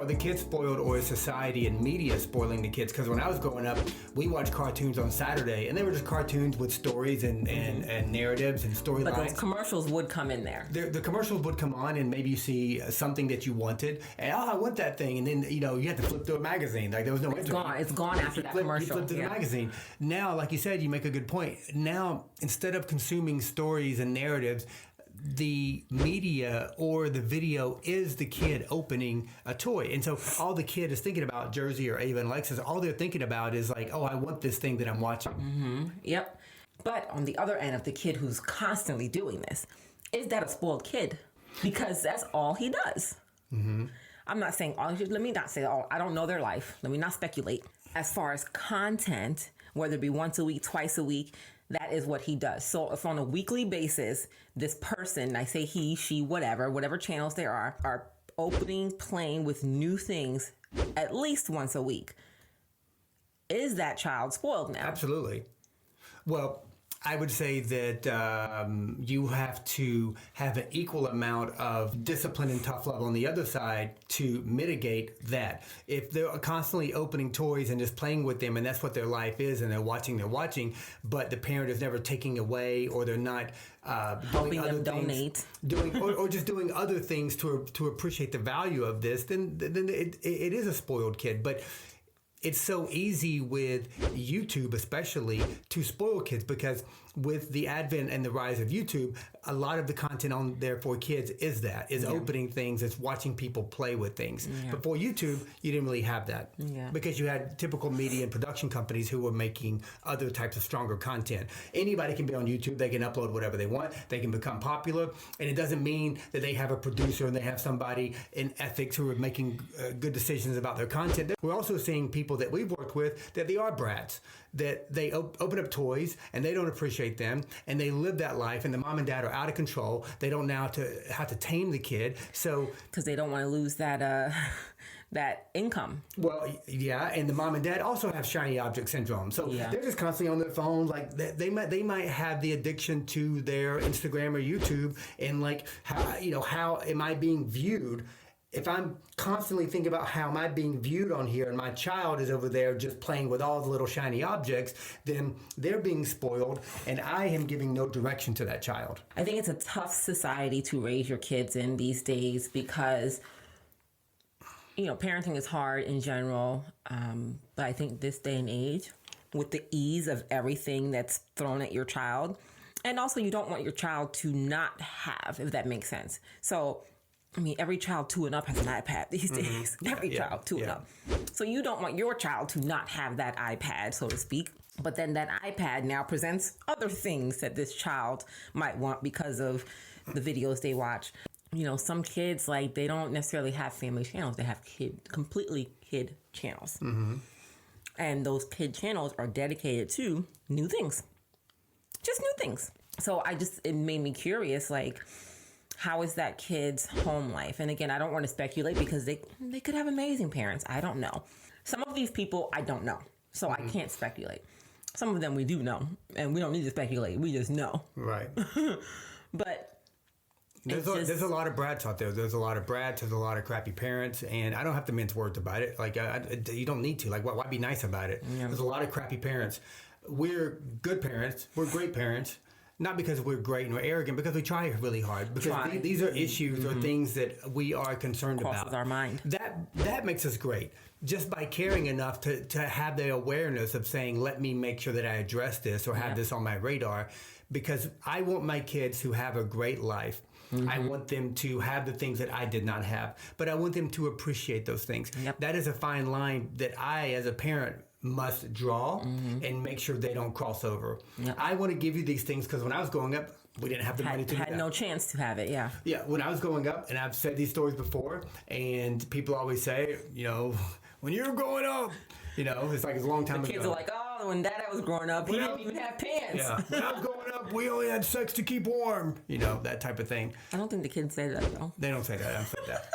Are the kids spoiled, or is society and media spoiling the kids? Because when I was growing up, we watched cartoons on Saturday, and they were just cartoons with stories and narratives and storylines. But those commercials would come in there. The commercials would come on, and maybe you see something that you wanted, and I want that thing, and then you had to flip through a magazine. Like there was no It's gone. It's gone after that commercial. You flip through the magazine. Now, like you said, you make a good point. Now, instead of consuming stories and narratives, the media or the video is the kid opening a toy. And so all the kid is thinking about, Jersey or Ava and Alexis, all they're thinking about is like, oh, I want this thing that I'm watching. Mm-hmm. Yep. But on the other end of the kid who's constantly doing this, is that a spoiled kid? Because that's all he does. Mm-hmm. I'm not saying all. Let me not say all. I don't know their life. Let me not speculate. As far as content, whether it be once a week, twice a week, that is what he does. So if on a weekly basis, this person, I say he, she, whatever channels there are opening, playing with new things at least once a week, is that child spoiled now? Absolutely. Well, I would say that you have to have an equal amount of discipline and tough love on the other side to mitigate that. If they're constantly opening toys and just playing with them, and that's what their life is, and they're watching, but the parent is never taking away, or they're not helping them donate, or just doing other things to appreciate the value of this, then it is a spoiled kid. But it's so easy with YouTube, especially, to spoil kids, because with the advent and the rise of YouTube, a lot of the content on there for kids is opening things, it's watching people play with things. Yeah. Before YouTube, you didn't really have that, because you had typical media and production companies who were making other types of stronger content. Anybody can be on YouTube, they can upload whatever they want, they can become popular, and it doesn't mean that they have a producer and they have somebody in ethics who are making good decisions about their content. We're also seeing people that we've worked with that they are brats, that they open up toys and they don't appreciate them, and they live that life, and the mom and dad are out of control. They don't know how to tame the kid, so because they don't want to lose that that income. Well, yeah, and the mom and dad also have shiny object syndrome, so they're just constantly on their phone. Like they might have the addiction to their Instagram or YouTube, and like how am I being viewed? If I'm constantly thinking about how am I being viewed on here, and my child is over there just playing with all the little shiny objects, then they're being spoiled, and I am giving no direction to that child. I think it's a tough society to raise your kids in these days, because parenting is hard in general, but I think this day and age, with the ease of everything that's thrown at your child, and also you don't want your child to not have, if that makes sense. So every child 2 and up has an iPad these days. Every child 2 and up. So you don't want your child to not have that iPad, so to speak. But then that iPad now presents other things that this child might want because of the videos they watch. Some kids, like, they don't necessarily have family channels. They have completely kid channels. Mm-hmm. And those kid channels are dedicated to new things. Just new things. So it made me curious, like, how is that kid's home life? And again, I don't want to speculate, because they could have amazing parents. I don't know. Some of these people, I don't know. So I can't speculate. Some of them we do know. And we don't need to speculate. We just know. Right. But there's a lot of brats out there. There's a lot of brats. There's a lot of crappy parents. And I don't have to mince words about it. Like, you don't need to. Like, why be nice about it? Yeah. There's a lot of crappy parents. We're good parents. We're great parents. Not because we're great and we're arrogant, because we try really hard. Because these are issues or things that we are concerned about. Crosses our mind. That makes us great. Just by caring enough to have the awareness of saying, let me make sure that I address this or have this on my radar. Because I want my kids to have a great life. Mm-hmm. I want them to have the things that I did not have. But I want them to appreciate those things. Yep. That is a fine line that I, as a parent, must draw and make sure they don't cross over. Yep. I want to give you these things because when I was growing up, we didn't have the money to do that. Had no chance to have it, yeah. Yeah, when I was growing up, and I've said these stories before, and people always say, when you were growing up, it's like it's a long time ago. The kids are like, oh, when Dad was growing up, he didn't even have pants. Yeah, when I was growing up, we only had sex to keep warm. That type of thing. I don't think the kids say that, though. They don't say that. I don't say that.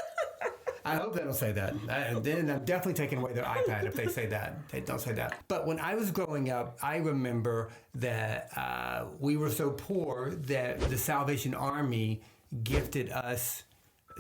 I hope they don't say that. Then I'm definitely taking away their iPad if they say that. They don't say that. But when I was growing up, I remember that we were so poor that the Salvation Army gifted us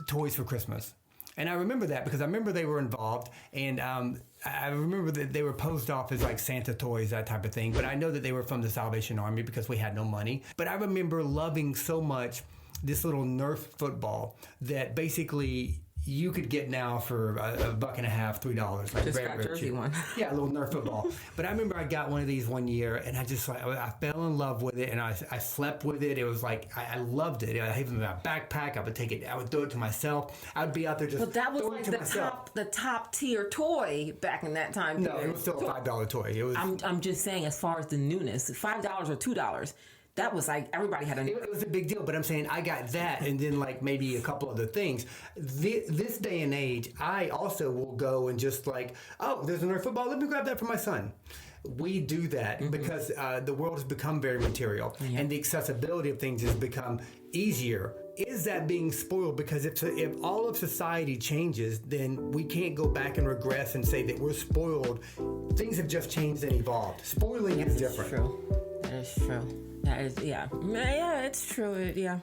toys for Christmas. And I remember that because I remember they were involved, and I remember that they were posed off as like Santa toys, that type of thing. But I know that they were from the Salvation Army because we had no money. But I remember loving so much this little Nerf football that basically you could get now for $1.50, $3. Like Just very, got very jersey cheap. one. Yeah, a little Nerf football. But I remember I got one of these one year, and I just like I fell in love with it, and I slept with it. It was like I loved it. I had it in my backpack. I would take it. I would throw it to myself. I would be out there just. But that was throwing like it to myself. the top tier toy back in that time. No, it was still a $5 toy. It was. I'm just saying, as far as the newness, $5 or $2. That was like everybody had a. It was a big deal, but I'm saying I got that, and then like maybe a couple other things. This day and age, I also will go and just like, oh, there's another football. Let me grab that for my son. We do that because the world has become very material, and the accessibility of things has become easier. Is that being spoiled? Because if all of society changes, then we can't go back and regress and say that we're spoiled. Things have just changed and evolved. Spoiling is different. True. That is true. That is, yeah. Yeah, it's true. Yeah.